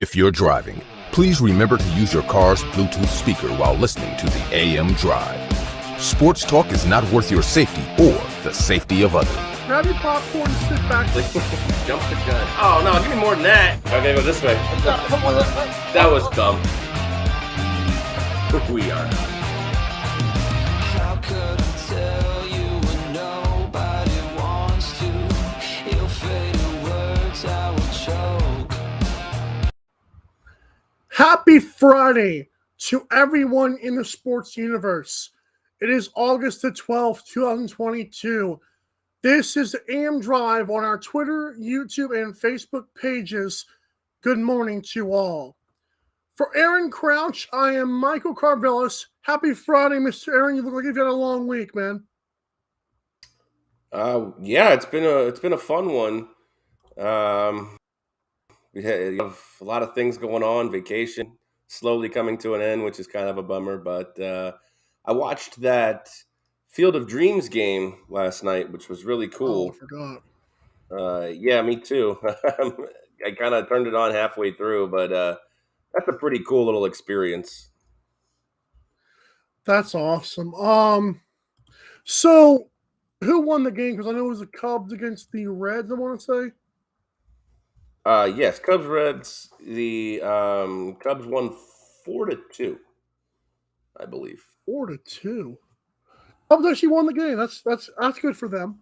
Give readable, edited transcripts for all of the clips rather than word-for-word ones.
If you're driving, please remember to use your car's Bluetooth speaker while listening to the AM Drive. Sports talk is not worth your safety or the safety of others. Grab your popcorn and sit back. Jump the gun. Oh, no, give me more than that. Okay, go this way. That was dumb. We are. How could I tell you when nobody wants to? Your fatal words I will choke. Happy Friday to everyone in the sports universe. It is August the 12th, 2022. This is the AM Drive on our Twitter, YouTube, and Facebook pages. Good morning to all. For Aaron Crouch, I am Michael Carvelis. Happy Friday, Mr. Aaron. You look like you've had a long week, man. Yeah, it's been a fun one. We have a lot of things going on. Vacation slowly coming to an end, which is kind of a bummer. But I watched that Field of Dreams game last night, which was really cool. Oh, I forgot. Yeah, me too. I kind of turned it on halfway through, but that's a pretty cool little experience. That's awesome. So who won the game? Because I know it was the Cubs against the Reds, I want to say. Yes, Cubs Reds. The Cubs won 4-2, I believe. 4-2. Cubs actually won the game. That's good for them.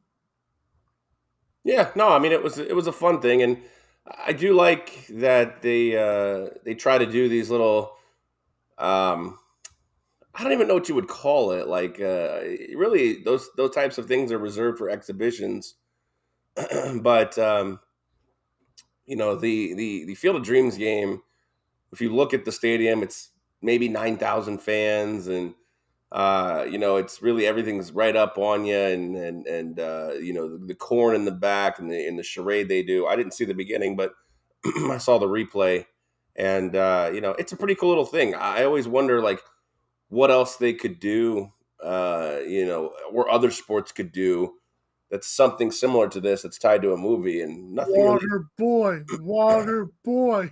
Yeah, no, I mean it was a fun thing, and I do like that they try to do these little I don't even know what you would call it. Like really, those types of things are reserved for exhibitions, but the Field of Dreams game. If you look at the stadium, it's maybe 9,000 fans, and it's really everything's right up on you, and the corn in the back and the charade they do. I didn't see the beginning, but I saw the replay, and it's a pretty cool little thing. I always wonder like what else they could do, or other sports could do. That's something similar to this. That's tied to a movie, and nothing. Water boy.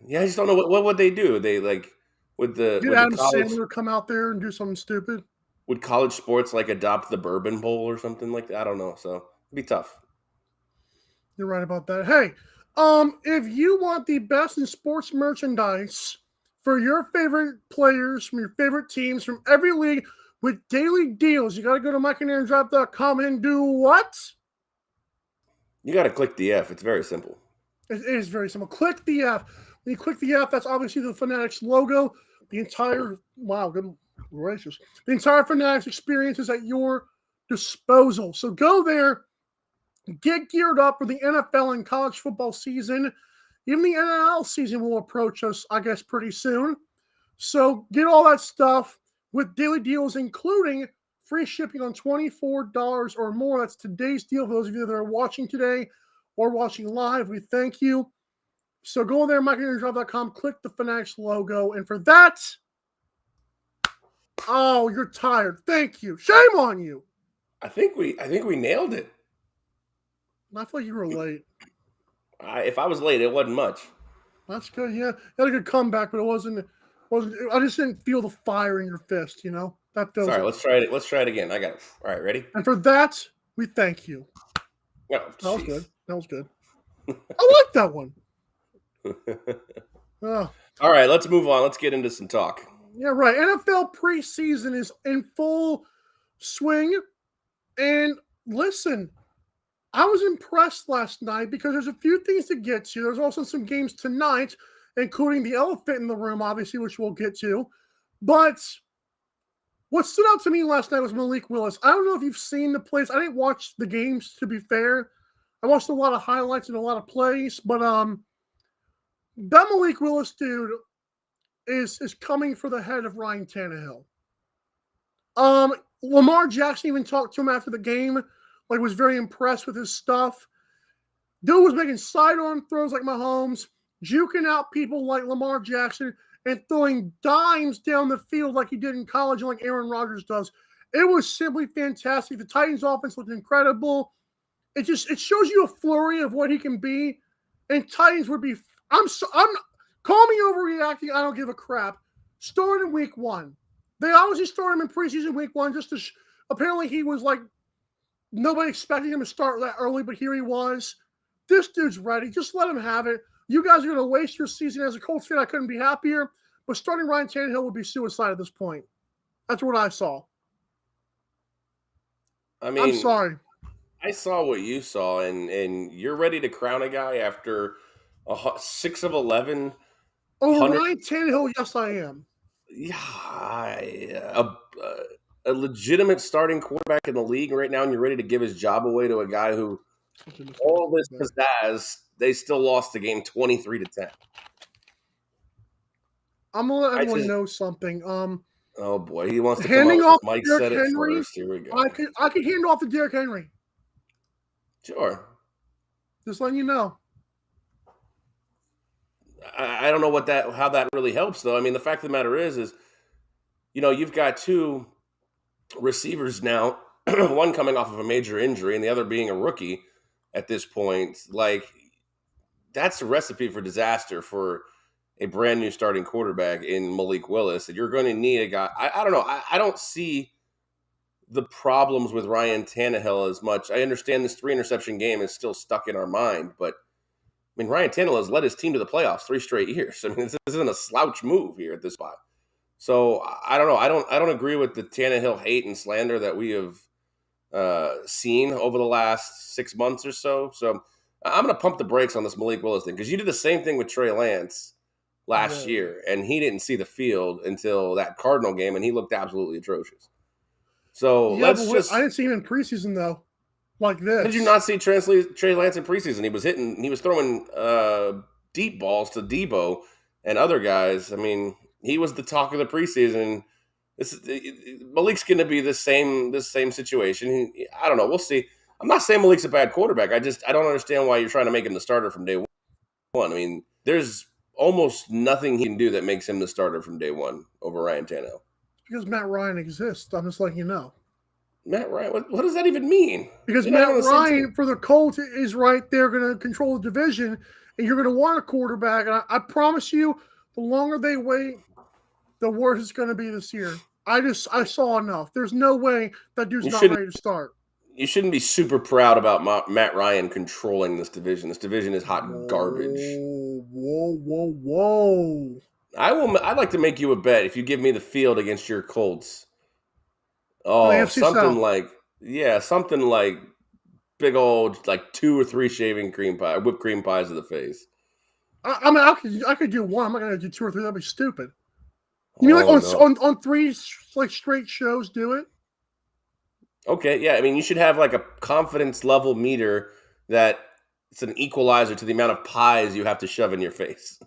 Yeah, I just don't know what would they do. They like would the Did Adam Sandler come out there and do something stupid? Would college sports like adopt the Bourbon Bowl or something like that? I don't know. So it'd be tough. You're right about that. Hey, if you want the best in sports merchandise for your favorite players from your favorite teams from every league with daily deals, you got to go to MikeandAaronDrive.com and do what? You got to click the F. It's very simple. It is very simple. Click the F. When you click the F, that's obviously the Fanatics logo. The entire, good gracious. The entire Fanatics experience is at your disposal. So go there, get geared up for the NFL and college football season. Even the NL season will approach us, I guess, pretty soon. So get all that stuff with daily deals, including free shipping on $24 or more. That's today's deal for those of you that are watching today or watching live. We thank you. So go there, MikeandAaronDrive.com, click the Fanatics logo. And for that, oh, you're tired. Thank you. Shame on you. I think we nailed it. I feel like you were late. If I was late, it wasn't much. That's good. Yeah, you had a good comeback, but it wasn't. I just didn't feel the fire in your fist. That feels. Sorry, let's try it. Let's try it again. I got it. All right, ready? And for that, we thank you. Oh, that was good. I like that one. All right, let's move on. Let's get into some talk. Yeah, right. NFL preseason is in full swing, and listen. I was impressed last night because there's a few things to get to. There's also some games tonight, including the elephant in the room, obviously, which we'll get to. But what stood out to me last night was Malik Willis. I don't know if you've seen the plays. I didn't watch the games, to be fair. I watched a lot of highlights and a lot of plays. But that Malik Willis dude is coming for the head of Ryan Tannehill. Lamar Jackson even talked to him after the game. Was very impressed with his stuff. Dude was making sidearm throws like Mahomes, juking out people like Lamar Jackson, and throwing dimes down the field like he did in college and like Aaron Rodgers does. It was simply fantastic. The Titans offense looked incredible. It shows you a flurry of what he can be. And Titans would be, call me overreacting. I don't give a crap. Start in week 1. They obviously started him in preseason week 1 just to, apparently he was like, nobody expected him to start that early, but here he was. This dude's ready. Just let him have it. You guys are going to waste your season. As a Colts fan, I couldn't be happier. But starting Ryan Tannehill would be suicide at this point. That's what I saw. I mean, I'm sorry. I saw what you saw, and you're ready to crown a guy after 6 of 11. Oh, Ryan Tannehill, yes, I am. Yeah, a legitimate starting quarterback in the league right now, and you're ready to give his job away to a guy who all this pizzazz, they still lost the game 23-10. I'm gonna let everyone know something. Oh boy, he wants to handing come off Mike Derrick said it Henry. first. Here we go. I could hand off to Derrick Henry. Sure. Just letting you know. I don't know how that really helps though. I mean, the fact of the matter is you've got 2 receivers now, one coming off of a major injury and the other being a rookie at this point. Like, that's a recipe for disaster for a brand new starting quarterback in Malik Willis. And you're going to need a guy. I don't know. I don't see the problems with Ryan Tannehill as much. I understand this 3 interception game is still stuck in our mind, but I mean, Ryan Tannehill has led his team to the playoffs 3 straight years. I mean, this isn't a slouch move here at this spot. So I don't know. I don't agree with the Tannehill hate and slander that we have seen over the last 6 months or so. So I'm going to pump the brakes on this Malik Willis thing, because you did the same thing with Trey Lance last year, and he didn't see the field until that Cardinal game, and he looked absolutely atrocious. So I didn't see him in preseason though, like this. Did you not see Trey Lance in preseason? He was throwing deep balls to Debo and other guys. I mean, he was the talk of the preseason. Malik's going to be the same situation. I don't know. We'll see. I'm not saying Malik's a bad quarterback. I don't understand why you're trying to make him the starter from day one. I mean, there's almost nothing he can do that makes him the starter from day one over Ryan Tannehill. Because Matt Ryan exists. I'm just letting you know. Matt Ryan? What does that even mean? Because Matt Ryan for the Colts is right there going to control the division, and you're going to want a quarterback. And I promise you, the longer they wait, the worse it's going to be this year. I saw enough. There's no way that dude's not ready to start. You shouldn't be super proud about Matt Ryan controlling this division. This division is hot garbage. Whoa. I'd like to make you a bet if you give me the field against your Colts. Oh, something like big old, like 2 or 3 whipped cream pies to the face. I mean, I could do one. I'm not going to do 2 or 3. That'd be stupid. You mean on 3 like straight shows, do it? Okay, yeah. I mean, you should have like a confidence level meter that it's an equalizer to the amount of pies you have to shove in your face.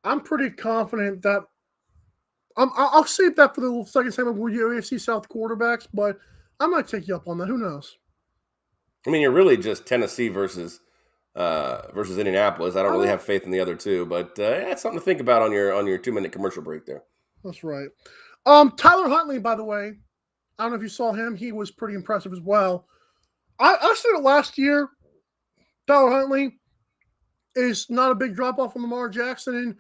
I'm pretty confident that I'll save that for the second segment with your AFC South quarterbacks, but I might take you up on that. Who knows? I mean, you're really just Tennessee versus Indianapolis. I don't really have faith in the other 2, but it's something to think about on your 2-minute commercial break there. That's right. Tyler Huntley, by the way, I don't know if you saw him. He was pretty impressive as well. I said it last year. Tyler Huntley is not a big drop off from Lamar Jackson, and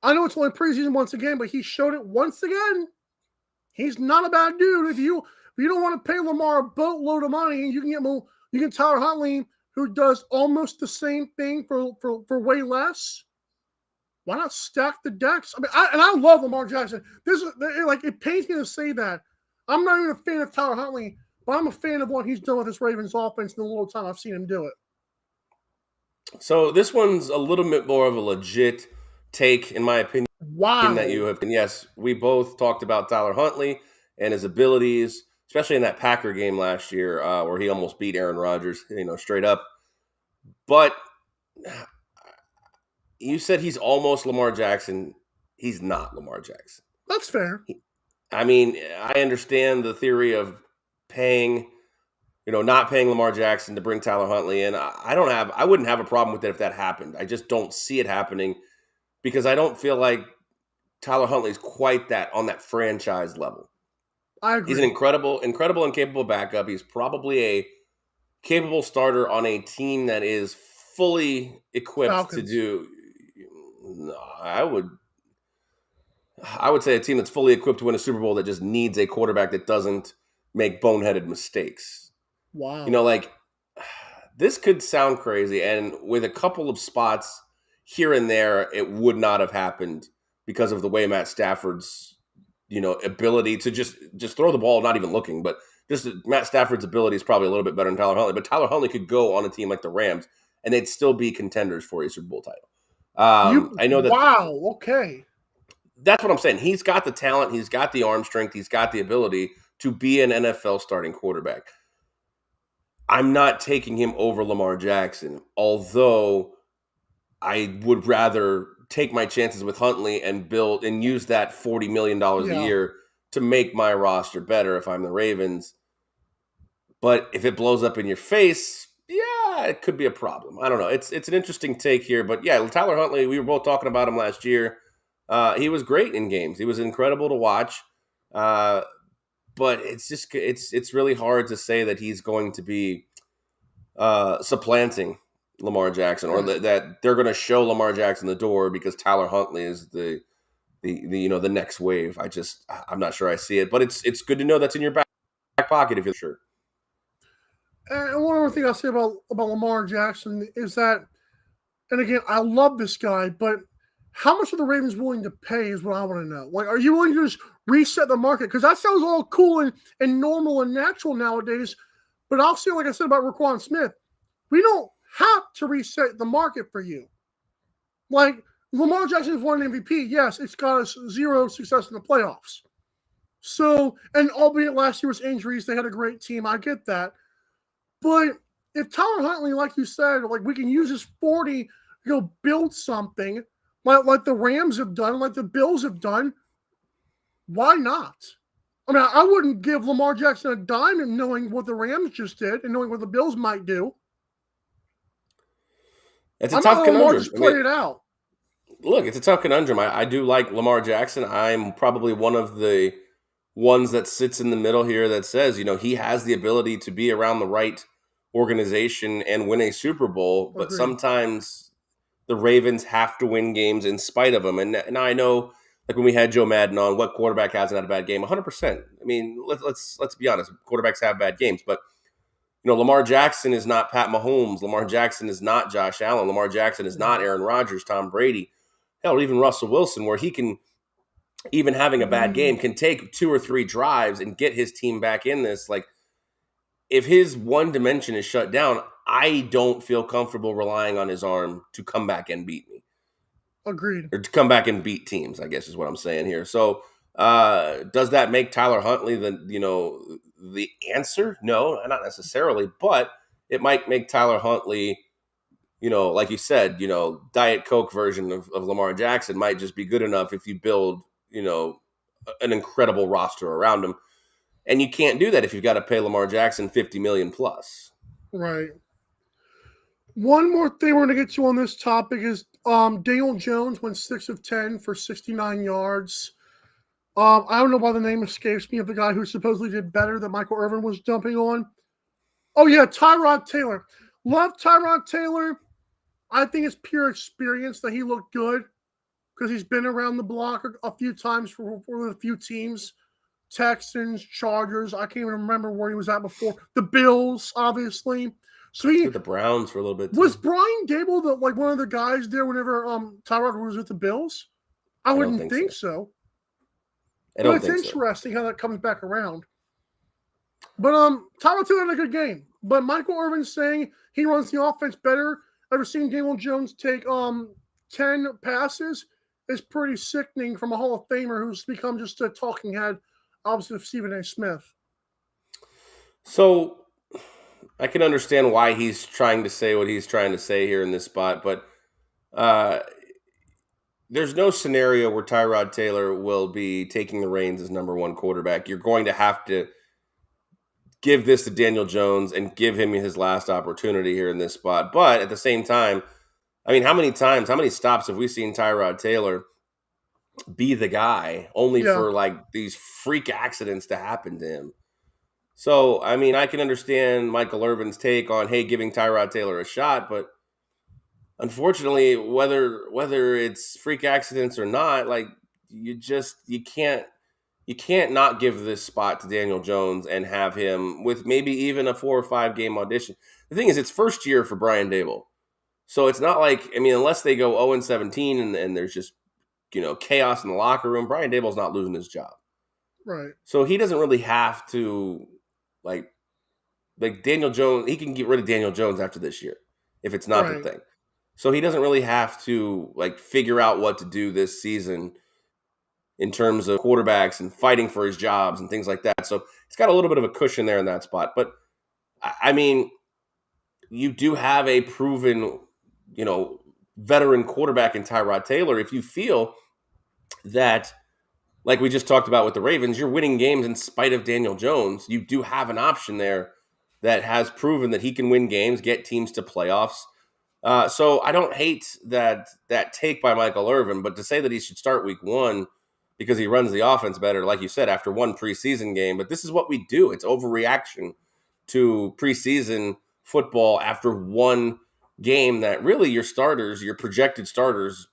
I know it's only preseason once again, but he showed it once again. He's not a bad dude. If you don't want to pay Lamar a boatload of money, you can get Tyler Huntley, who does almost the same thing for way less. Why not stack the decks? I mean, I love Lamar Jackson. It pains me to say that. I'm not even a fan of Tyler Huntley, but I'm a fan of what he's done with this Ravens offense in the little time I've seen him do it. So this one's a little bit more of a legit take, in my opinion. Wow. That you have. And yes, we both talked about Tyler Huntley and his abilities, especially in that Packer game last year where he almost beat Aaron Rodgers, straight up. But you said he's almost Lamar Jackson. He's not Lamar Jackson. That's fair. I mean, I understand the theory of not paying Lamar Jackson to bring Tyler Huntley in. I wouldn't have a problem with it if that happened. I just don't see it happening because I don't feel like Tyler Huntley's quite that on that franchise level. I agree. He's an incredible and capable backup. He's probably a capable starter on a team that is fully equipped Falcons. to do. No, I would say a team that's fully equipped to win a Super Bowl that just needs a quarterback that doesn't make boneheaded mistakes. Wow. You know, like, this could sound crazy, and with a couple of spots here and there, it would not have happened because of the way Matt Stafford's, ability to just throw the ball, not even looking, but just Matt Stafford's ability is probably a little bit better than Tyler Huntley. But Tyler Huntley could go on a team like the Rams, and they'd still be contenders for a Super Bowl title. I know that. Wow. Okay. That's what I'm saying. He's got the talent. He's got the arm strength. He's got the ability to be an NFL starting quarterback. I'm not taking him over Lamar Jackson, although I would rather take my chances with Huntley and build and use that $40 million a year to make my roster better if I'm the Ravens. But if it blows up in your face, it could be a problem. I don't know. It's an interesting take here. But yeah, Tyler Huntley, we were both talking about him last year. He was great in games. He was incredible to watch. But it's really hard to say that he's going to be supplanting Lamar Jackson, or that they're going to show Lamar Jackson the door because Tyler Huntley is the next wave. I'm not sure I see it, but it's good to know that's in your back pocket if you're sure. And one other thing I'll say about Lamar Jackson is that, and again, I love this guy, but how much are the Ravens willing to pay is what I want to know. Like, are you willing to just reset the market? Because that sounds all cool and normal and natural nowadays. But I'll say, like I said about Roquan Smith, we don't have to reset the market for you. Like, Lamar Jackson has won an MVP. Yes, it's got us 0 success in the playoffs. So, and albeit last year was injuries, they had a great team. I get that. But if Tyler Huntley, like you said, like we can use his 40, build something like the Rams have done, like the Bills have done, why not? I mean, I wouldn't give Lamar Jackson a dime in knowing what the Rams just did and knowing what the Bills might do. It's a tough conundrum. Lamar just play it out. Look, it's a tough conundrum. I do like Lamar Jackson. I'm probably one of the ones that sits in the middle here that says, he has the ability to be around the right organization and win a Super Bowl, but sometimes the Ravens have to win games in spite of him. And I know, like when we had Joe Madden on, what quarterback hasn't had a bad game? 100%. I mean, let's be honest. Quarterbacks have bad games, but Lamar Jackson is not Pat Mahomes. Lamar Jackson is not Josh Allen. Lamar Jackson is not Aaron Rodgers, Tom Brady, hell, even Russell Wilson, where he can, even having a bad game, can take 2 or 3 drives and get his team back in this. Like, if his one dimension is shut down, I don't feel comfortable relying on his arm to come back and beat me. Agreed. Or to come back and beat teams, I guess is what I'm saying here. So does that make Tyler Huntley the answer? No, not necessarily, but it might make Tyler Huntley, like you said, Diet Coke version of Lamar Jackson might just be good enough if you build, an incredible roster around him. And you can't do that if you've got to pay Lamar Jackson $50 million plus. Right. One more thing we're going to get to on this topic is Daniel Jones went 6 of 10 for 69 yards. I don't know why the name escapes me of the guy who supposedly did better that Michael Irvin was dumping on. Oh, yeah, Tyrod Taylor. Love Tyrod Taylor. I think it's pure experience that he looked good because he's been around the block a few times for a few teams. Texans, Chargers. I can't even remember where he was at before. The Bills, obviously. So he with the Browns for a little bit too. Was Brian Gable one of the guys there whenever Tyrod was with the Bills? I wouldn't think so. But it's interesting how that comes back around. But Tyrod Taylor had a good game. But Michael Irvin saying he runs the offense better. Ever seen Daniel Jones take 10 passes is pretty sickening from a Hall of Famer who's become just a talking head opposite of Stephen A. Smith. So I can understand why he's trying to say what he's trying to say here in this spot, but there's no scenario where Tyrod Taylor will be taking the reins as number 1 quarterback. You're going to have to give this to Daniel Jones and give him his last opportunity here in this spot. But at the same time, I mean, how many stops have we seen Tyrod Taylor be the guy, only Yeah. for like these freak accidents to happen to him. So, I mean, I can understand Michael Irvin's take on, hey, giving Tyrod Taylor a shot, but unfortunately, whether it's freak accidents or not, like you can't not give this spot to Daniel Jones and have him with maybe even a 4 or 5 game audition. The thing is, it's first year for Brian Dable. So it's not like, I mean, unless they go 0-17 and there's just, chaos in the locker room, Brian Dable's not losing his job. Right. So he doesn't really have to, like Daniel Jones, he can get rid of Daniel Jones after this year if it's not the thing. So he doesn't really have to, figure out what to do this season in terms of quarterbacks and fighting for his jobs and things like that. So it's got a little bit of a cushion there in that spot. But, I mean, you do have a proven, veteran quarterback in Tyrod Taylor. If you feel that, like we just talked about with the Ravens, you're winning games in spite of Daniel Jones, you do have an option there that has proven that he can win games, get teams to playoffs. So I don't hate that take by Michael Irvin, but to say that he should start week 1 because he runs the offense better, like you said, after one preseason game. But this is what we do. It's overreaction to preseason football after one game that really your projected starters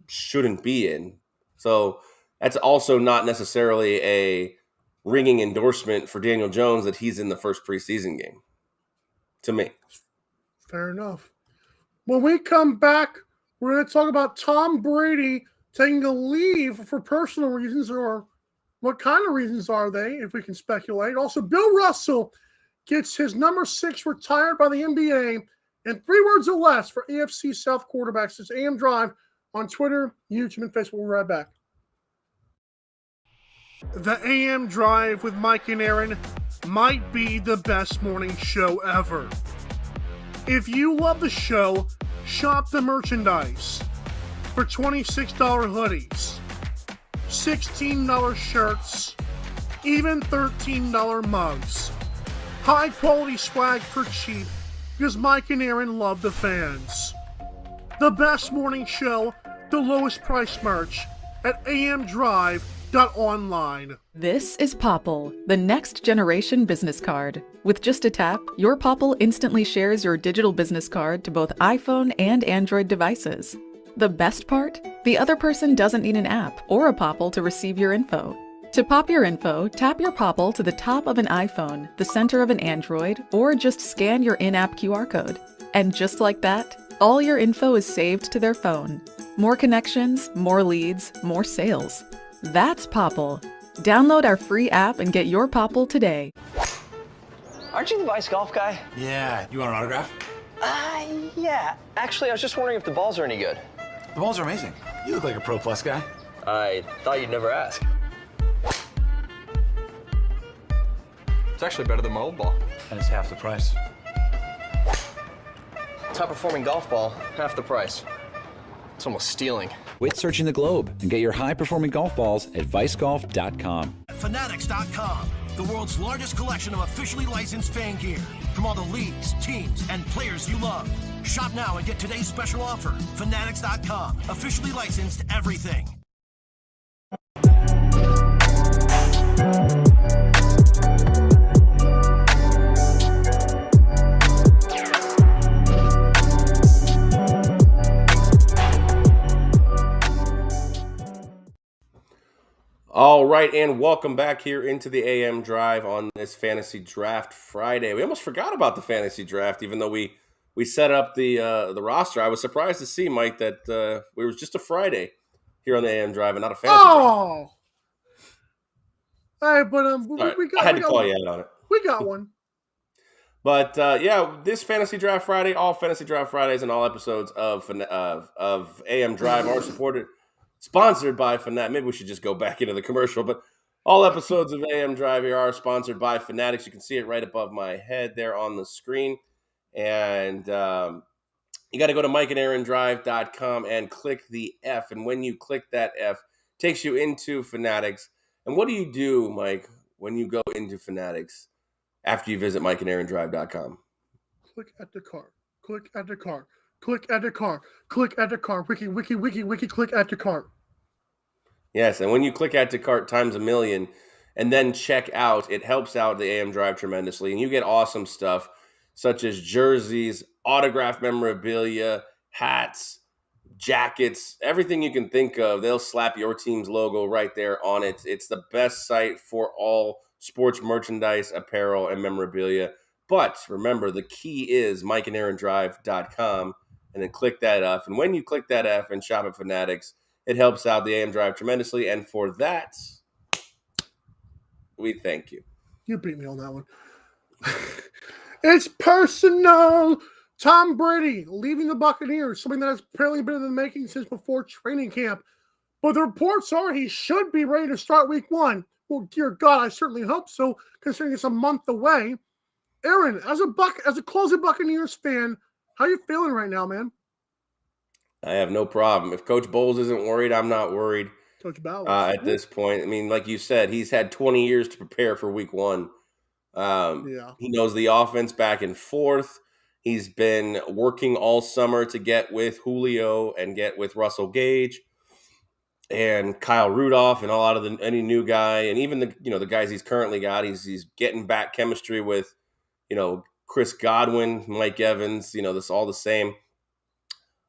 shouldn't be in. So that's also not necessarily a ringing endorsement for Daniel Jones that he's in the first preseason game, to me. Fair enough. When we come back, we're going to talk about Tom Brady taking a leave for personal reasons, or what kind of reasons are they, if we can speculate. Also, Bill Russell gets his number 6 retired by the NBA, and 3 words or less for AFC South quarterbacks. It's AM Drive on Twitter, YouTube, and Facebook. We'll be right back. The AM Drive with Mike and Aaron might be the best morning show ever. If you love the show, shop the merchandise for $26 hoodies, $16 shirts, even $13 mugs. High quality swag for cheap because Mike and Aaron love the fans. The best morning show, the lowest price merch at amdrive.online. This is Popple, the next generation business card. With just a tap, your Popple instantly shares your digital business card to both iPhone and Android devices. The best part? The other person doesn't need an app or a Popple to receive your info. To pop your info, tap your Popple to the top of an iPhone, the center of an Android, or just scan your in-app QR code. And just like that, all your info is saved to their phone. More connections, more leads, more sales. That's Popple. Download our free app and get your Popple today. Aren't you the Vice Golf guy? Yeah. You want an autograph? Yeah. Actually, I was just wondering if the balls are any good. The balls are amazing. You look like a Pro Plus guy. I thought you'd never ask. It's actually better than my old ball. And it's half the price. Top performing golf ball, half the price. It's almost stealing. Quit searching the globe and get your high-performing golf balls at vicegolf.com. Fanatics.com, the world's largest collection of officially licensed fan gear from all the leagues, teams, and players you love. Shop now and get today's special offer. Fanatics.com, officially licensed everything. All right, and welcome back here into the AM Drive on this Fantasy Draft Friday. We almost forgot about the Fantasy Draft, even though we set up the roster. I was surprised to see, Mike, that it was just a Friday here on the AM Drive and not a Fantasy Draft. All right, but Right. we got. I had we to got call one. you out on it. We got one. But yeah, this Fantasy Draft Friday, all Fantasy Draft Fridays and all episodes of AM Drive are sponsored by Fanatics. Maybe we should just go back into the commercial, but all episodes of AM Drive here are sponsored by Fanatics. You can see it right above my head there on the screen. And you got to go to mikeandaarondrive.com and click the F. And when you click that F, it takes you into Fanatics. And what do you do, Mike, when you go into Fanatics after you visit mikeandaarondrive.com? Click at the car. Click at the car. Click at the car. Click at the car. Wiki, click at the car. Yes, and when you click add to cart times a million and then check out, it helps out the AM Drive tremendously. And you get awesome stuff such as jerseys, autographed memorabilia, hats, jackets, everything you can think of. They'll slap your team's logo right there on it. It's the best site for all sports merchandise, apparel, and memorabilia. But remember, the key is mikeandaarondrive.com, and then click that F. And when you click that F and shop at Fanatics, it helps out the AM Drive tremendously. And for that, we thank you. You beat me on that one. It's personal. Tom Brady leaving the Buccaneers, something that has apparently been in the making since before training camp. But the reports are he should be ready to start week 1. Well, dear God, I certainly hope so, considering it's a month away. Aaron, as a closet Buccaneers fan, how you feeling right now, man? I have no problem. If Coach Bowles isn't worried, I'm not worried. Coach Bowles. At this point, I mean, like you said, he's had 20 years to prepare for week 1. He knows the offense back and forth. He's been working all summer to get with Julio and get with Russell Gage and Kyle Rudolph and a lot of any new guy, and even the guys he's currently got. He's getting back chemistry with Chris Godwin, Mike Evans. This all the same.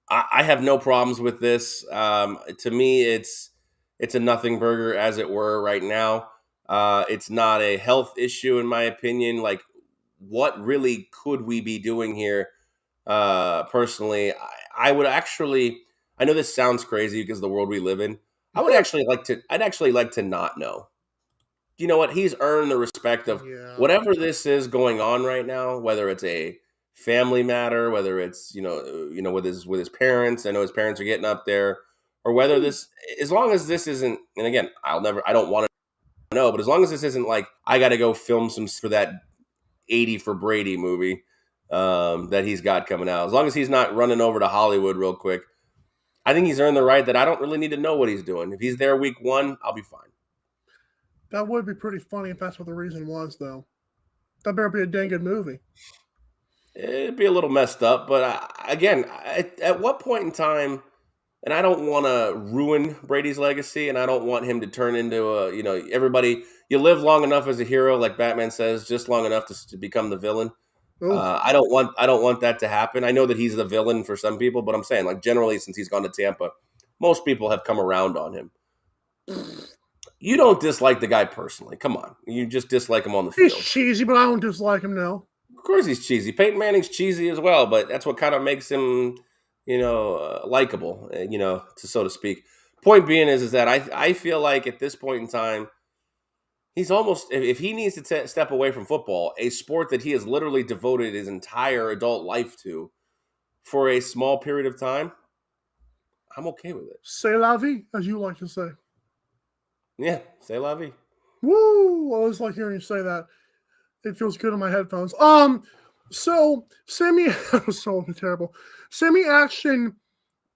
I have no problems with this. To me, it's a nothing burger, as it were, right now. It's not a health issue, in my opinion. Like, what really could we be doing here? Personally, I would actually. I know this sounds crazy because of the world we live in. I'd actually like to not know. You know what? He's earned the respect of whatever this is going on right now, whether it's a family matter, whether it's with his parents. I know his parents are getting up there, or whether this, as long as this isn't. And again, I don't want to know, but as long as this isn't like I got to go film some for that 80 for Brady movie that he's got coming out. As long as he's not running over to Hollywood real quick, I think he's earned the right that I don't really need to know what he's doing. If he's there week 1, I'll be fine. That would be pretty funny if that's what the reason was, though. That better be a dang good movie. It'd be a little messed up, but again, at what point in time, and I don't want to ruin Brady's legacy, and I don't want him to turn into everybody. You live long enough as a hero, like Batman says, just long enough to become the villain. I don't want that to happen. I know that he's the villain for some people, but I'm saying, like, generally, since he's gone to Tampa, most people have come around on him. You don't dislike the guy personally. Come on. You just dislike him on the field. He's cheesy, but I don't dislike him, no. Of course he's cheesy. Peyton Manning's cheesy as well, but that's what kind of makes him, likable, so to speak. Point being is that I feel like at this point in time, he's almost, if he needs to step away from football, a sport that he has literally devoted his entire adult life to for a small period of time, I'm okay with it. C'est la vie, as you like to say. Yeah, c'est la vie. Woo! I always like hearing you say that. It feels good on my headphones. So Sammy Action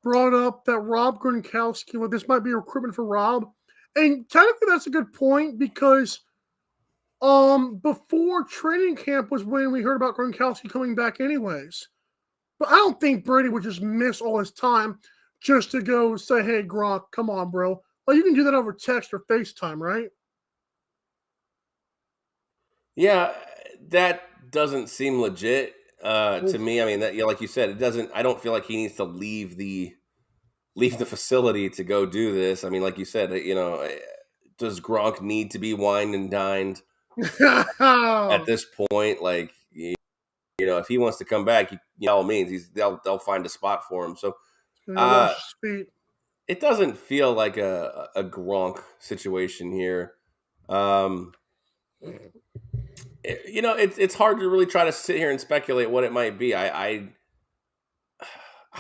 brought up that Rob Gronkowski, this might be a recruitment for Rob. And technically that's a good point because before training camp was when we heard about Gronkowski coming back anyways. But I don't think Brady would just miss all his time just to go say, hey, Gronk, come on, bro. Well, you can do that over text or FaceTime, right? Yeah, that doesn't seem legit to me. I mean, that like you said, it doesn't. I don't feel like he needs to leave the facility to go do this. I mean, like you said, does Gronk need to be wined and dined at this point? Like, if he wants to come back, by all means, they'll find a spot for him. So, it doesn't feel like a Gronk situation here. It's hard to really try to sit here and speculate what it might be. I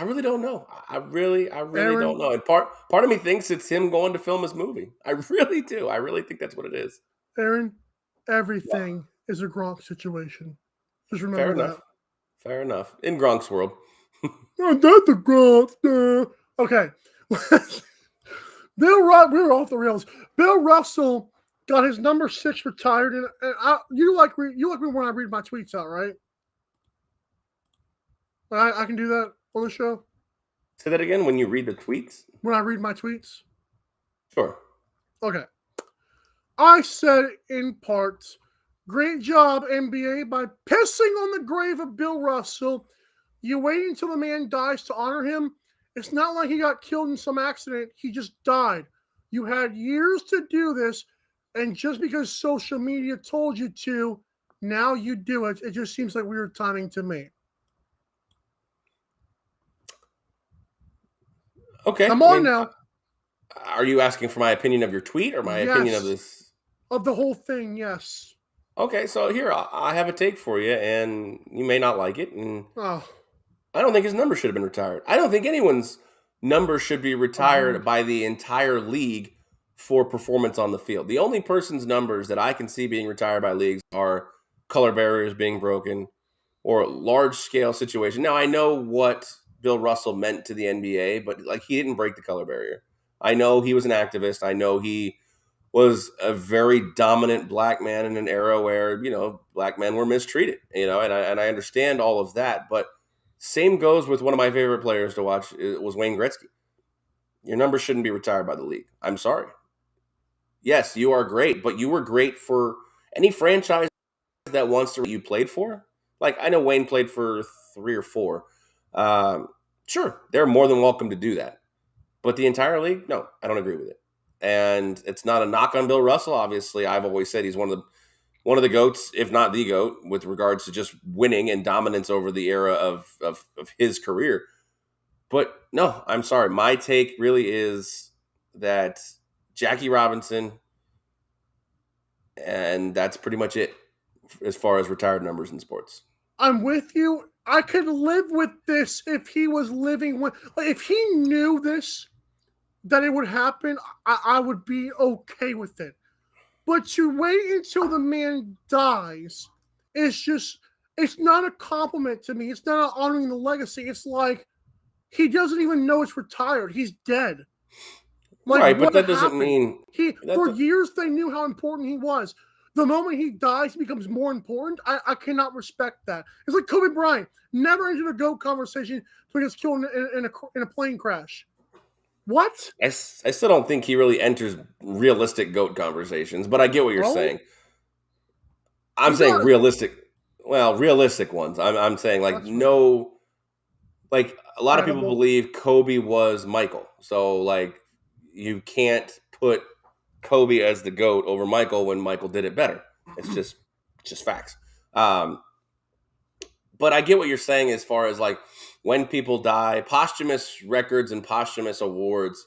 really don't know. I really don't know. And part of me thinks it's him going to film his movie. I really do. I really think that's what it is. Aaron, everything is a Gronk situation. Just remember that. Fair enough. In Gronk's world. Oh, that's the Gronk. Okay. We're off the rails. Bill Russell got his number 6 retired, and you like me when I read my tweets out, right? I can do that on the show. Say that again. When you read the tweets. When I read my tweets. Sure. Okay. I said in parts, great job, NBA, by pissing on the grave of Bill Russell. You wait until the man dies to honor him. It's not like he got killed in some accident. He just died. You had years to do this, and just because social media told you to, now you do it. It just seems like weird timing to me. Okay. Come on now. Are you asking for my opinion of your tweet or my opinion of this? Of the whole thing, yes. Okay, so here, I have a take for you, and you may not like it. And Oh, I don't think his number should have been retired. I don't think anyone's number should be retired by the entire league for performance on the field. The only person's numbers that I can see being retired by leagues are color barriers being broken or large-scale situation. Now, I know what Bill Russell meant to the NBA, but like he didn't break the color barrier. I know he was an activist. I know he was a very dominant black man in an era where, you know, black men were mistreated, you know, and I understand all of that. But same goes with one of my favorite players to watch. It was Wayne Gretzky. Your number shouldn't be retired by the league. I'm sorry. Yes, you are great, but you were great for any franchise that wants to you played for. Like, I know Wayne played for 3 or 4. Sure, they're more than welcome to do that. But the entire league, no, I don't agree with it. And it's not a knock on Bill Russell. Obviously, I've always said he's one of the GOATs, if not the GOAT, with regards to just winning and dominance over the era of his career. But no, I'm sorry. My take really is that Jackie Robinson, and that's pretty much it as far as retired numbers in sports. I'm with you. I could live with this if he was living with, if he knew this, that it would happen, I would be okay with it. But to wait until the man dies, it's not a compliment to me. It's not honoring the legacy. It's like he doesn't even know it's retired. He's dead. Like, right, but that doesn't happened? mean For years they knew how important he was. The moment he dies, he becomes more important. I cannot respect that. It's like Kobe Bryant never entered a GOAT conversation until he was killed in a plane crash. What? I still don't think he really enters realistic GOAT conversations, but I get what you're saying. I'm saying realistic ones. I'm saying like no, like a lot of people believe Kobe was Michael. So like you can't put Kobe as the GOAT over Michael when Michael did it better. It's just facts. But I get what you're saying as far as like when people die, posthumous records and posthumous awards,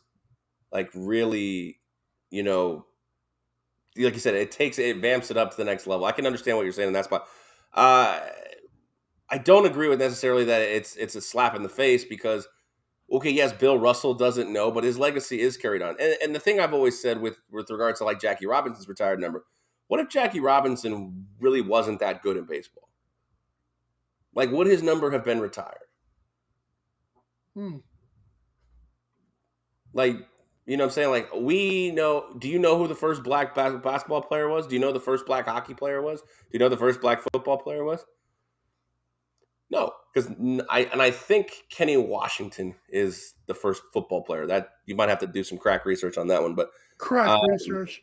like really, you know, like you said, it vamps it up to the next level. I can understand what you're saying in that spot. I don't agree with necessarily that it's a slap in the face because, okay, yes, Bill Russell doesn't know, but his legacy is carried on. And the thing I've always said with regards to like Jackie Robinson's retired number, what if Jackie Robinson really wasn't that good in baseball? Like, would his number have been retired? Like, you know what I'm saying? Like, do you know who the first black basketball player was? Do you know the first black hockey player was? Do you know the first black football player was? No, because I think Kenny Washington is the first football player. That you might have to do some crack research on that one, but research.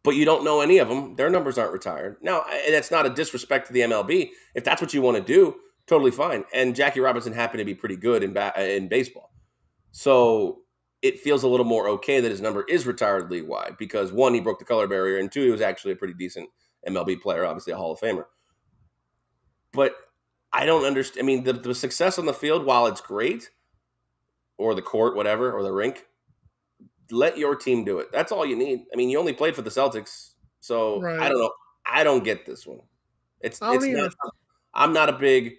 But you don't know any of them. Their numbers aren't retired. Now, and that's not a disrespect to the MLB. If that's what you want to do, totally fine. And Jackie Robinson happened to be pretty good in baseball. So it feels a little more okay that his number is retired league-wide because, one, he broke the color barrier, and 2, he was actually a pretty decent MLB player, obviously a Hall of Famer. But I don't understand. I mean, the success on the field, while it's great, or the court, whatever, or the rink, let your team do it. That's all you need. I mean, you only played for the Celtics, so right. I don't know. I don't get this one. It's not. I'm not a big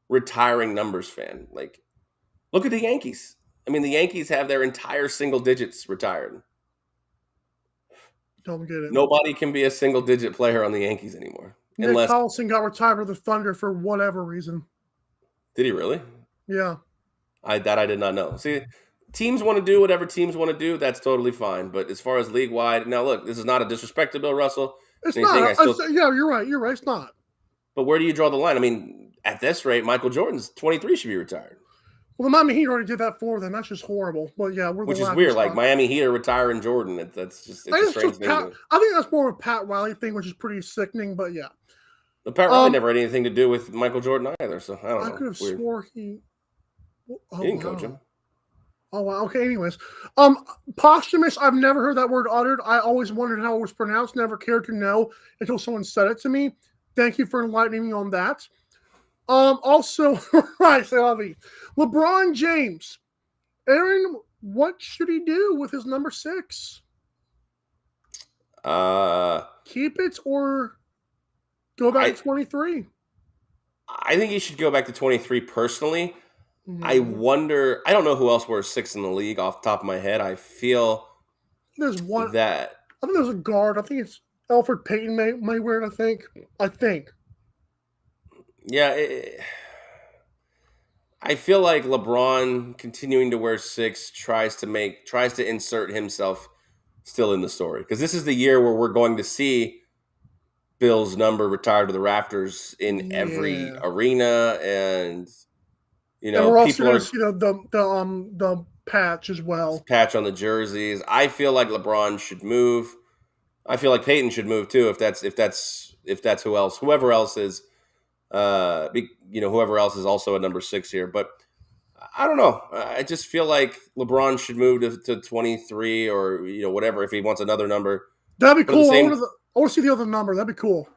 retiring numbers fan. Like, look at the Yankees. I mean, the Yankees have their entire single digits retired. Don't get it. Nobody can be a single digit player on the Yankees anymore. Nick Collison got retired with the Thunder for whatever reason. Did he really? Yeah. I did not know. See, teams want to do whatever teams want to do. That's totally fine. But as far as league wide, now look, this is not a disrespect to Bill Russell. It's not. Yeah, you're right. You're right. It's not. But where do you draw the line? I mean, at this rate, Michael Jordan's 23 should be retired. Well, the Miami Heat already did that for them. That's just horrible. But yeah, we're Which the is laughing weird. Like stock. Miami Heat are retiring Jordan. It's a strange thing. I think that's more of a Pat Riley thing, which is pretty sickening. But yeah, But Pat Riley never had anything to do with Michael Jordan either. So I don't know. I could have swore he. He didn't coach him. Oh wow. Okay. Anyways, posthumous. I've never heard that word uttered. I always wondered how it was pronounced. Never cared to know until someone said it to me. Thank you for enlightening me on that. Also, right, Avi, LeBron James. Aaron, what should he do with his number 6? Keep it or go back to 23? I think he should go back to 23 personally. I wonder, I don't know who else wears 6 in the league off the top of my head. I feel there's one that I think there's a guard. I think it's Alfred Payton may wear it, I think. Yeah, I feel like LeBron continuing to wear 6 tries to insert himself still in the story, because this is the year where we're going to see Bill's number retired to the rafters in every arena, and and we're also going to see the patch as well. Patch on the jerseys. I feel like LeBron should move. I feel like Peyton should move too. If that's whoever else is. Whoever else is also a number 6 here, but I don't know. I just feel like LeBron should move to 23 or whatever if he wants another number. That'd be cool. I want to see the other number. That'd be cool.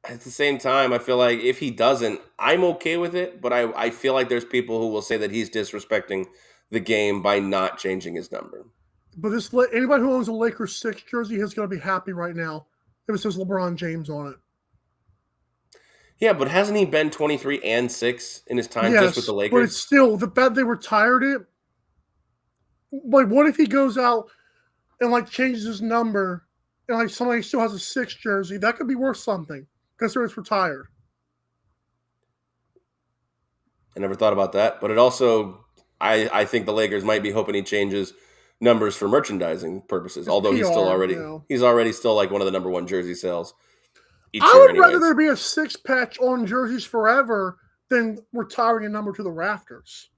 At the same time, I feel like if he doesn't, I'm okay with it. But I feel like there's people who will say that he's disrespecting the game by not changing his number. But anybody who owns a Lakers 6 jersey is going to be happy right now if it says LeBron James on it. Yeah, but hasn't he been 23 and 6 in his time just with the Lakers? But it's still the fact they retired it. Like, what if he goes out and changes his number and somebody still has a 6 jersey? That could be worth something because it's retired. I never thought about that, but it also, I think the Lakers might be hoping he changes numbers for merchandising purposes. Although he's already still one of the number 1 jersey sales. I would rather there be a 6 patch on jerseys forever than retiring a number to the rafters.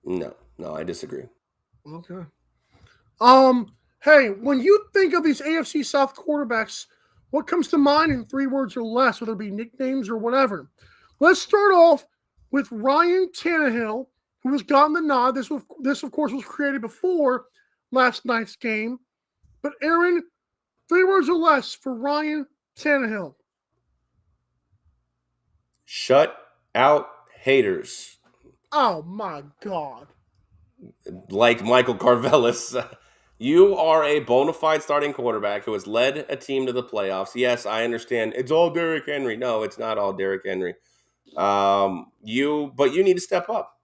No, I disagree. Okay. Hey, when you think of these AFC South quarterbacks, what comes to mind in 3 words or less, whether it be nicknames or whatever? Let's start off with Ryan Tannehill, who has gotten the nod. This, of course, was created before last night's game. But Aaron, 3 words or less for Ryan Tannehill. Shut out haters. Oh, my God. Like Michael Carvelis, you are a bona fide starting quarterback who has led a team to the playoffs. Yes, I understand. It's all Derrick Henry. No, it's not all Derrick Henry. But you need to step up.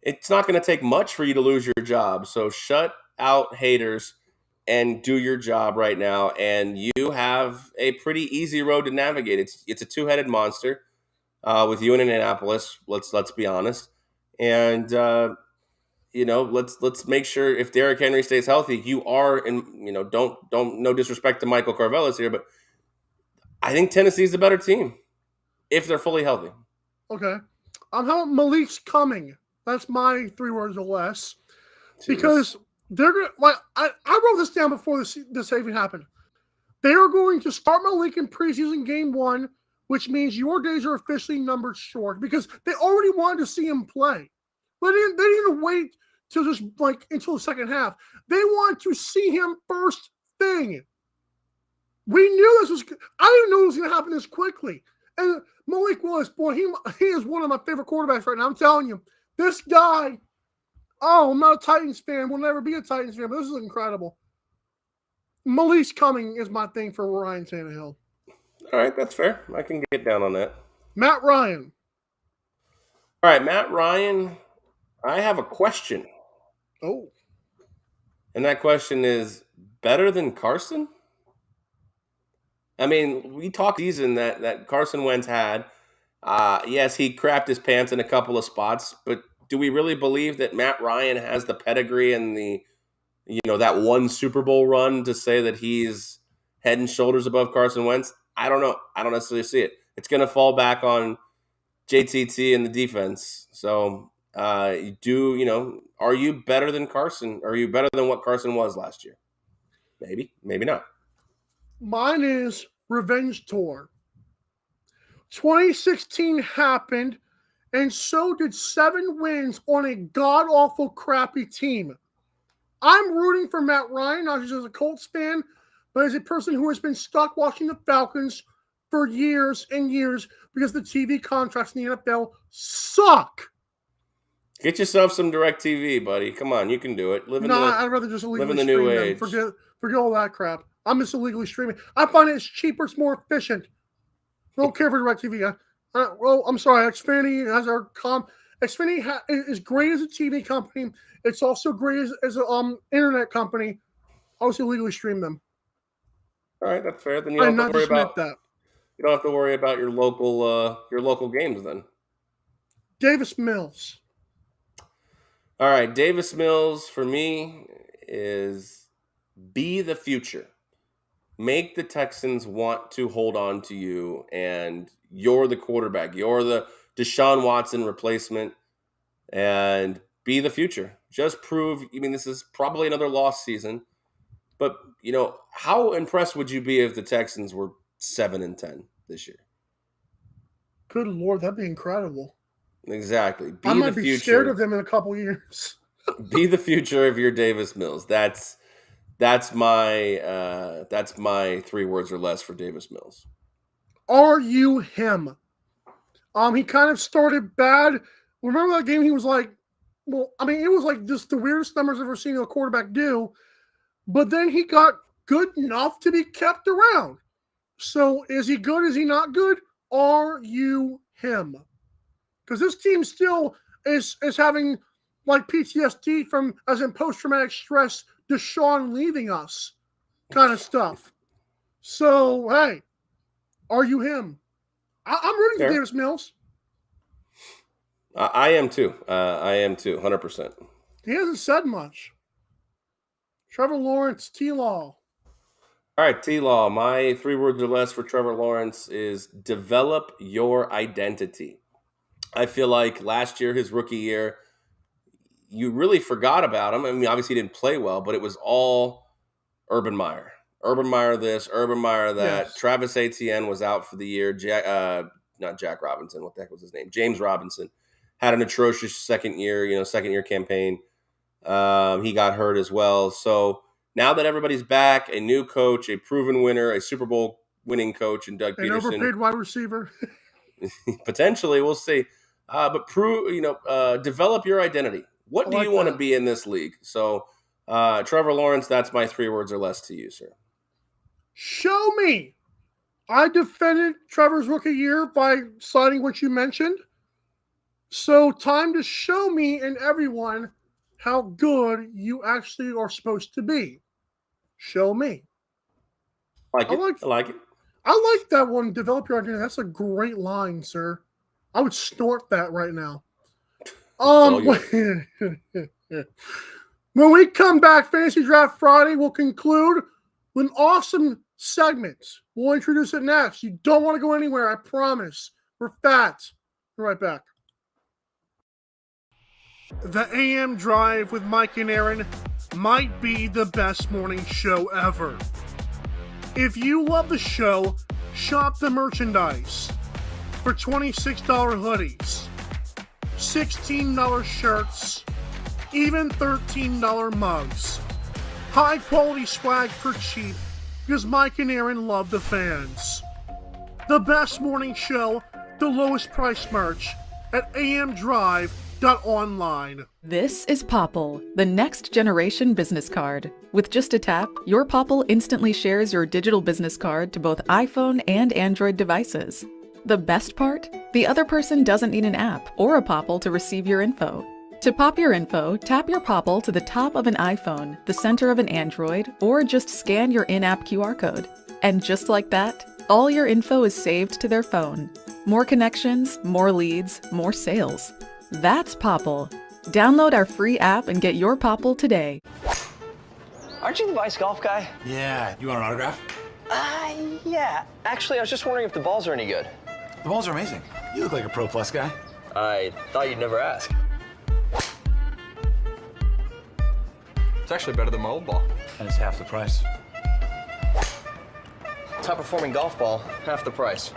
It's not going to take much for you to lose your job. So shut out haters and do your job right now, and you have a pretty easy road to navigate. It's a 2-headed monster with you in Indianapolis. Let's be honest, and let's make sure if Derrick Henry stays healthy, you are don't no disrespect to Michael Carvelis here, but I think Tennessee's the better team if they're fully healthy. Okay, how about Malik's coming? That's my 3 words or less, because. They're going I wrote this down before this even happened. They are going to start Malik in preseason game 1, which means your days are officially numbered short because they already wanted to see him play. They didn't even wait till until the second half. They wanted to see him first thing. We knew this was. I didn't know it was going to happen this quickly. And Malik Willis, boy, he is one of my favorite quarterbacks right now. I'm telling you, this guy. Oh, I'm not a Titans fan. We'll never be a Titans fan, but this is incredible. Malik's coming is my thing for Ryan Tannehill. All right, that's fair. I can get down on that. Matt Ryan. All right, Matt Ryan, I have a question. Oh. And that question is, better than Carson? I mean, we talked season that Carson Wentz had. Yes, he crapped his pants in a couple of spots, but do we really believe that Matt Ryan has the pedigree and that one Super Bowl run to say that he's head and shoulders above Carson Wentz? I don't know. I don't necessarily see it. It's going to fall back on JTT and the defense. So are you better than Carson? Are you better than what Carson was last year? Maybe, maybe not. Mine is Revenge Tour. 2016 happened, and so did 7 wins on a god-awful, crappy team. I'm rooting for Matt Ryan, not just as a Colts fan, but as a person who has been stuck watching the Falcons for years and years because the TV contracts in the NFL suck. Get yourself some DirecTV, buddy. Come on, you can do it. I'd rather just illegally live in the stream new them. age. Forget all that crap. I'm just illegally streaming. I find it's cheaper, it's more efficient. I don't care for DirecTV. I'm sorry. Xfinity has our Xfinity is great as a TV company. It's also great as an internet company. I also illegally stream them. All right, that's fair. Then you don't have to worry about that. You don't have to worry about your local games then. Davis Mills. All right, Davis Mills for me is be the future. Make the Texans want to hold on to you, and you're the quarterback. You're the Deshaun Watson replacement, and be the future. Just prove. I mean, this is probably another lost season, but how impressed would you be if the Texans were 7-10 this year? Good Lord, that'd be incredible. Exactly. I might be scared of them in a couple years. Be the future of your Davis Mills. That's my 3 words or less for Davis Mills. Are you him? He kind of started bad. Remember that game? He was like, it was like just the weirdest numbers I've ever seen a quarterback do. But then he got good enough to be kept around. So is he good? Is he not good? Are you him? Because this team still is having like PTSD from, as in post-traumatic stress, Deshaun leaving us kind of stuff. So, hey, are you him? I'm rooting for Davis Mills. I am too. 100%. He hasn't said much. Trevor Lawrence, T-Law. All right, T-Law. My 3 words or less for Trevor Lawrence is develop your identity. I feel like last year, his rookie year, you really forgot about him. I mean, obviously he didn't play well, but it was all Urban Meyer. Urban Meyer this, Urban Meyer that. Yes. Travis Etienne was out for the year. Not Jack Robinson. What the heck was his name? James Robinson had an atrocious second year campaign. He got hurt as well. So now that everybody's back, a new coach, a proven winner, a Super Bowl winning coach, and Doug Peterson. An overpaid wide receiver. Potentially, we'll see. But develop your identity. What do you want to be in this league? So, Trevor Lawrence, that's my 3 words or less to you, sir. Show me. I defended Trevor's rookie year by citing what you mentioned. So, time to show me and everyone how good you actually are supposed to be. Show me. I like it. I like that one. Develop your identity. That's a great line, sir. I would snort that right now. When we come back, Fantasy Draft Friday will conclude with an awesome segment. We'll introduce it next. You don't want to go anywhere, I promise. We're fat. Be right back. The AM Drive with Mike and Aaron might be the best morning show ever. If you love the show, shop the merchandise for $26 hoodies, $16 shirts, even $13 mugs. High quality swag for cheap because Mike and Aaron love the fans. The best morning show, the lowest price merch at amdrive.online. This is Popple, the next generation business card. With just a tap, your Popple instantly shares your digital business card to both iPhone and Android devices. The best part? The other person doesn't need an app or a Popple to receive your info. To pop your info, tap your Popple to the top of an iPhone, the center of an Android, or just scan your in-app QR code. And just like that, all your info is saved to their phone. More connections, more leads, more sales. That's Popple. Download our free app and get your Popple today. Aren't you the Vice Golf guy? Yeah. You want an autograph? Yeah. Actually, I was just wondering if the balls are any good. The balls are amazing. You look like a Pro Plus guy. I thought you'd never ask. It's actually better than my old ball. And it's half the price. Top performing golf ball, half the price.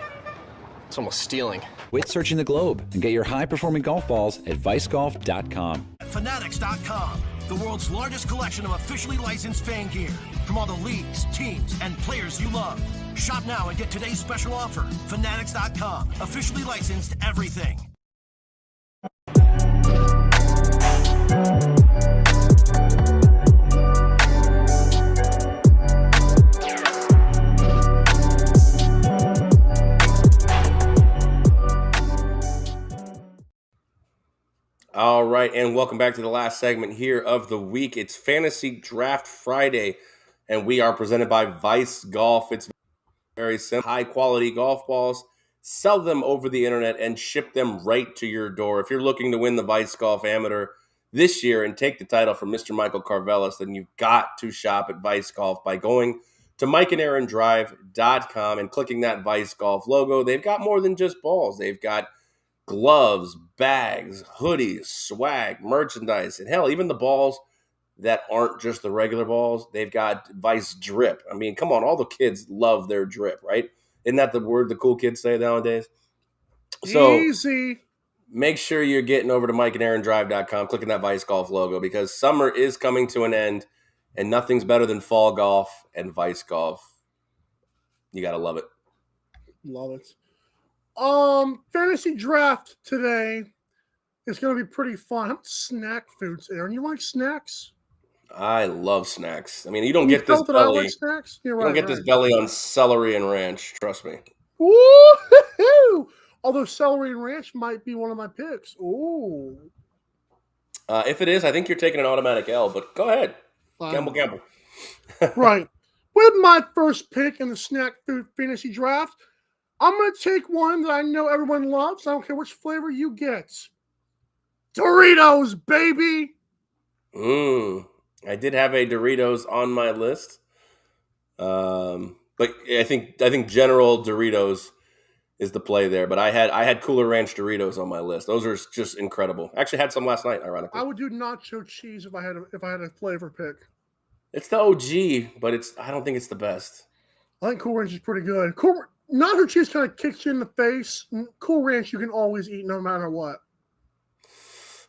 It's almost stealing. Quit searching the globe and get your high-performing golf balls at vicegolf.com. Fanatics.com, the world's largest collection of officially licensed fan gear from all the leagues, teams, and players you love. Shop now and get today's special offer. Fanatics.com, officially licensed everything. All right, and welcome back to the last segment here of the week. It's Fantasy Draft Friday, and we are presented by Vice Golf. It's very simple. High-quality golf balls. Sell them over the internet and ship them right to your door. If you're looking to win the Vice Golf Amateur this year and take the title from Mr. Michael Carvelis, then you've got to shop at Vice Golf by going to MikeandAaronDrive.com and clicking that Vice Golf logo. They've got more than just balls. They've got gloves, bags, hoodies, swag, merchandise, and hell, even the balls that aren't just the regular balls, they've got Vice Drip. I mean, come on, all the kids love their drip, right? Isn't that the word the cool kids say nowadays? So Easy. Make sure you're getting over to MikeandAaronDrive.com, clicking that Vice Golf logo, because summer is coming to an end, and nothing's better than fall golf and Vice Golf. You got to love it. Love it. Fantasy draft today is going to be pretty fun. How about snack foods, Aaron? You like snacks? I love snacks. I mean, you don't get this that I belly. like snacks? You're You right, don't get this belly on celery and ranch. Trust me. Woo-hoo! Although celery and ranch might be one of my picks. Ooh. If it is, I think you're taking an automatic L, but go ahead. Gamble. Right. With my first pick in the snack food fantasy draft, I'm going to take one that I know everyone loves. I don't care which flavor you get. Doritos, baby. I did have a Doritos on my list. But I think General Doritos is the play there. But I had Cooler Ranch Doritos on my list. Those are just incredible. I actually had some last night, ironically. I would do nacho cheese if I had a flavor pick. It's the OG, but I don't think it's the best. I think Cool Ranch is pretty good. Nacho cheese kind of kicks you in the face. Cool Ranch you can always eat no matter what.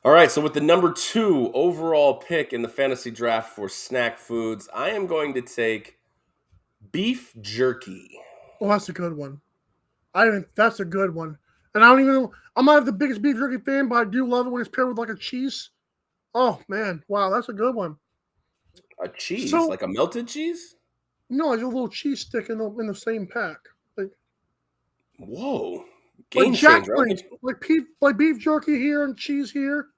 All right, so with the number 2 overall pick in the fantasy draft for snack foods, I am going to take beef jerky. Oh, that's a good one. That's a good one. And I don't even know. I'm not the biggest beef jerky fan, but I do love it when it's paired with like a cheese. Oh, man. Wow, that's a good one. A cheese? Like a melted cheese? No, like a little cheese stick in the same pack. Whoa. Game changer. Like beef jerky here and cheese here.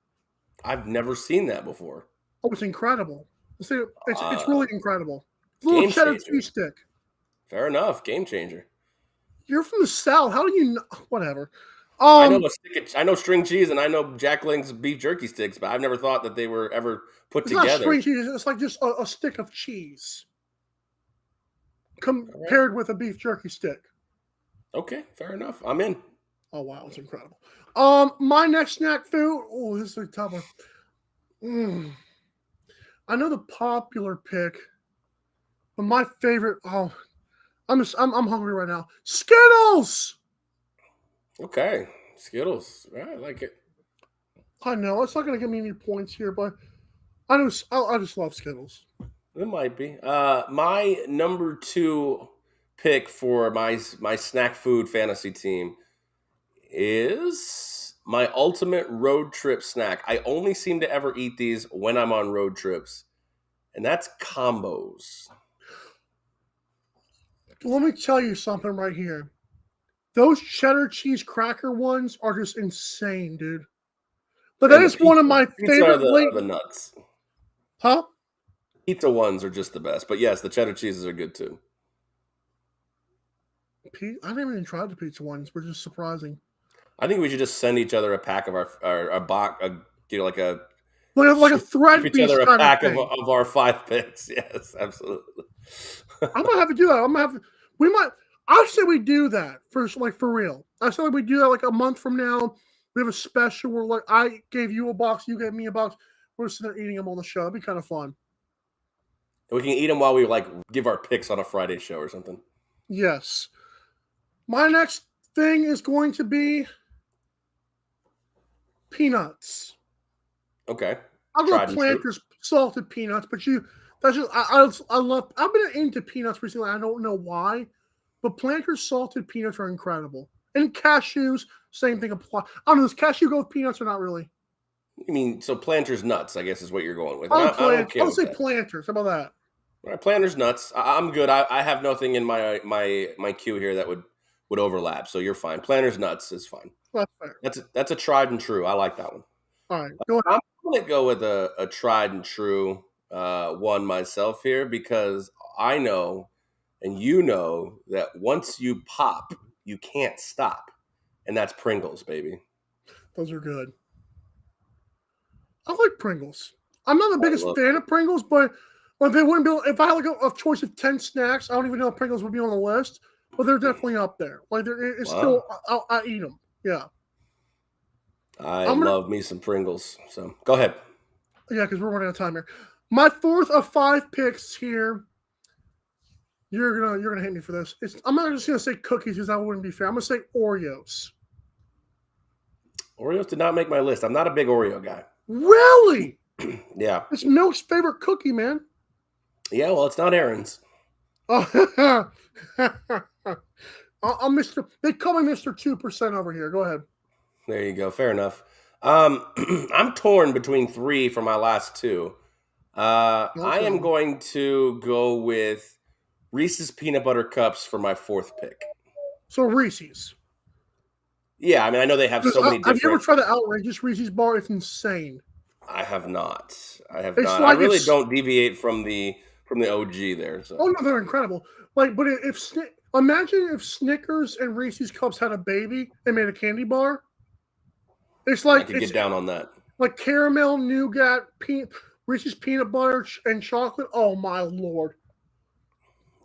I've never seen that before. Oh, it's incredible. It's really incredible. It's a little cheddar cheese stick. Fair enough. Game changer. You're from the South. How do you know? Whatever. I know string cheese and I know Jack Link's beef jerky sticks, but I've never thought that they were ever put together. It's not string cheese. It's like just a stick of cheese compared with a beef jerky stick. Okay, fair enough. I'm in. Oh, wow. It's incredible. My next snack food. Oh, this is a tough one. I know the popular pick, but my favorite. Oh, I'm hungry right now. Skittles. Okay, Skittles. Yeah, I like it. I know it's not going to give me any points here, but I just love Skittles. It might be. My number 2 pick for my snack food fantasy team is my ultimate road trip snack. I only seem to ever eat these when I'm on road trips, and that's combos. Let me tell you something right here. Those cheddar cheese cracker ones are just insane, dude. But that is one of my favorite. The nuts. Huh? Pizza ones are just the best. But yes, the cheddar cheeses are good too. I haven't even tried the pizza ones. We're just surprising. I think we should just send each other a pack of our box, like a thread each other a pack of our 5 picks. Yes, absolutely. I'm gonna have to do that. We might. I say we do that for real. I say we do that like a month from now. We have a special where like I gave you a box, you gave me a box. We're sitting there eating them on the show. It'd be kind of fun. We can eat them while we like give our picks on a Friday show or something. Yes. My next thing is going to be peanuts. Okay. I'll go Planters salted peanuts, but that's just I love. I've been into peanuts recently. I don't know why, but Planters salted peanuts are incredible. And cashews, same thing apply. I don't know. Does cashew go with peanuts or not really? You mean so Planters nuts? I guess is what you're going with. I'll say Planters. How about that? All right, Planters nuts. I'm good. I have nothing in my queue here that would overlap, so you're fine. Planters nuts is fine. That's fair. That's a tried and true. I like that one. All right, go ahead. I'm going to go with a tried and true one myself here because I know and you know that once you pop, you can't stop. And that's Pringles, baby. Those are good. I like Pringles. I'm not the biggest fan of Pringles, but they wouldn't be. If I had like a choice of 10 snacks, I don't even know if Pringles would be on the list, but they're definitely up there. Like it's still, I eat them. Yeah. I love me some Pringles. So go ahead. Yeah, because we're running out of time here. My fourth of 5 picks here. You're gonna hate me for this. I'm not just gonna say cookies because that wouldn't be fair. I'm gonna say Oreos. Oreos did not make my list. I'm not a big Oreo guy. Really? Yeah. It's Milk's favorite cookie, man. Yeah, well, it's not Aaron's. I'm Mr. They call me Mr. 2% over here. Go ahead. There you go. Fair enough. I'm torn between 3 for my last 2. I am going to go with Reese's Peanut Butter Cups for my 4th pick. So Reese's. Yeah, I mean, I know they have so many different... Have you ever tried the outrageous Reese's bar? It's insane. I have not. I really don't deviate from the OG there. So. Oh, no, they're incredible. But imagine if Snickers and Reese's Cups had a baby and made a candy bar. It's like... I could get down on that. Like caramel, nougat, Reese's peanut butter, and chocolate. Oh, my Lord.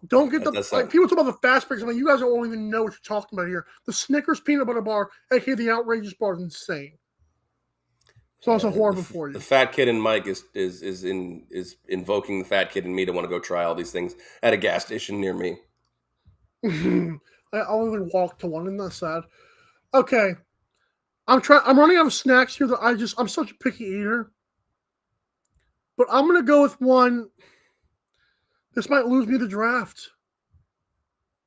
Don't get people talk about the fast breaks. I'm like, you guys don't even know what you're talking about here. The Snickers peanut butter bar, aka the outrageous bar, is insane. So it's a horrible for you. The fat kid in Mike is invoking the fat kid in me to want to go try all these things at a gas station near me. I only walk to one, and that's sad. Okay, I'm running out of snacks here. I'm such a picky eater, but I'm gonna go with one. This might lose me the draft,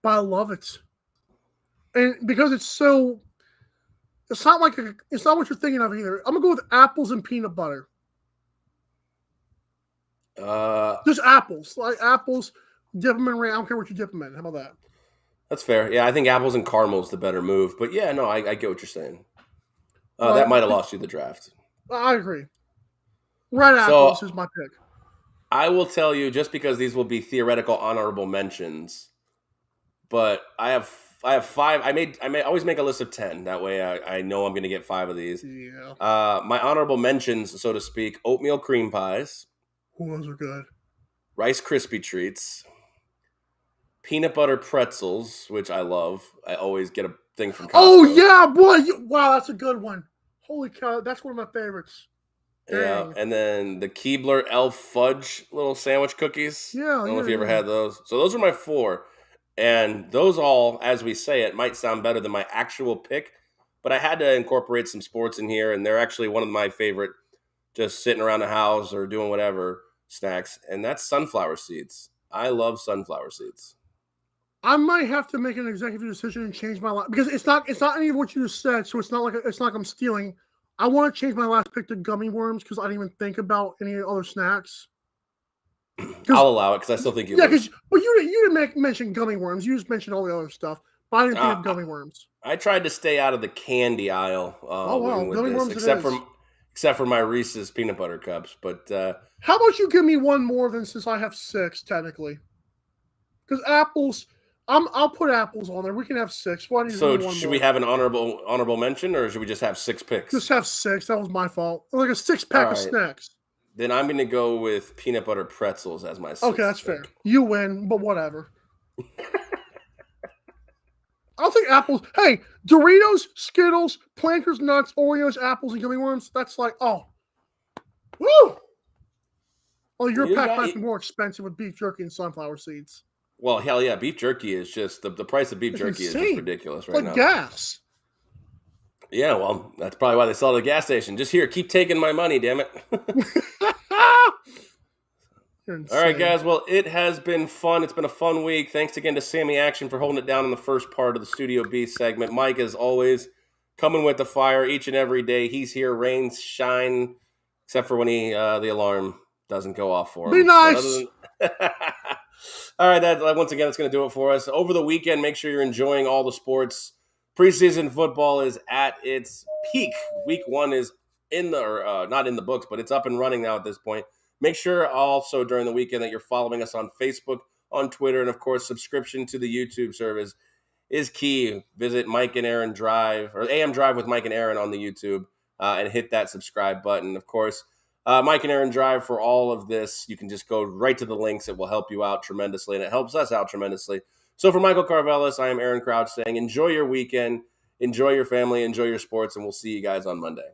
but I love it, and because it's not what you're thinking of either. I'm gonna go with apples and peanut butter. Just apples, like apples. Dip them in. I don't care what you dip them in. How about that? That's fair. Yeah, I think apples and caramel is the better move. But yeah, no, I get what you're saying. That might have lost you the draft. I agree. Red apples is my pick. I will tell you, just because these will be theoretical honorable mentions, but I have 5. I always make a list of 10. That way I know I'm going to get 5 of these. Yeah. My honorable mentions, so to speak: oatmeal cream pies. Those are good. Rice Krispie treats. Peanut butter pretzels, which I love. I always get a thing from Costco. Oh yeah, boy! Wow, that's a good one. Holy cow, that's one of my favorites. Dang. Yeah, and then the Keebler Elf Fudge little sandwich cookies. Yeah, I don't know if you ever had those. So those are my 4. And those all, as we say it, might sound better than my actual pick, but I had to incorporate some sports in here, and they're actually one of my favorite, just sitting around the house or doing whatever, snacks, and that's sunflower seeds. I love sunflower seeds. I might have to make an executive decision and change my life because it's not any of what you just said, so it's not like I'm stealing. I want to change my last pick to gummy worms because I didn't even think about any other snacks. I'll allow it because I still think you lose. But you didn't mention gummy worms. You just mentioned all the other stuff. But I didn't think of gummy worms. I tried to stay out of the candy aisle. Gummy worms except for my Reese's peanut butter cups. But how about you give me one more than since I have 6 technically? Because apples. I'll put apples on there. We can have 6. Why do you so should we have an honorable mention, or should we just have 6 picks? Just have 6. That was my fault. Like a 6-pack of snacks. Then I'm going to go with peanut butter pretzels as my 6th Okay, that's pick. fair. You win, but whatever. I'll take apples. Hey, Doritos, Skittles, Planters, nuts, Oreos, apples, and gummy worms. That's like, oh. Woo! Oh, your pack might be more expensive with beef jerky and sunflower seeds. Well, hell yeah. Beef jerky is just, the price of beef jerky is just ridiculous right now. Like gas. Yeah, well, that's probably why they sell it at the gas station. Just here, keep taking my money, damn it. All right, guys. Well, it has been fun. It's been a fun week. Thanks again to Sammy Action for holding it down in the first part of the Studio B segment. Mike, as always, coming with the fire each and every day. He's here, rain, shine, except for when the alarm doesn't go off for him. Be nice. All right, once again, that's going to do it for us. Over the weekend, make sure you're enjoying all the sports. Preseason football is at its peak. Week 1 is not in the books, but it's up and running now at this point. Make sure also during the weekend that you're following us on Facebook, on Twitter, and of course, subscription to the YouTube service is key. Visit Mike and Aaron Drive or AM Drive with Mike and Aaron on the YouTube and hit that subscribe button. Of course, Mike and Aaron Drive for all of this. You can just go right to the links. It will help you out tremendously, and it helps us out tremendously. So for Michael Carvelis, I am Aaron Crouch saying enjoy your weekend, enjoy your family, enjoy your sports, and we'll see you guys on Monday.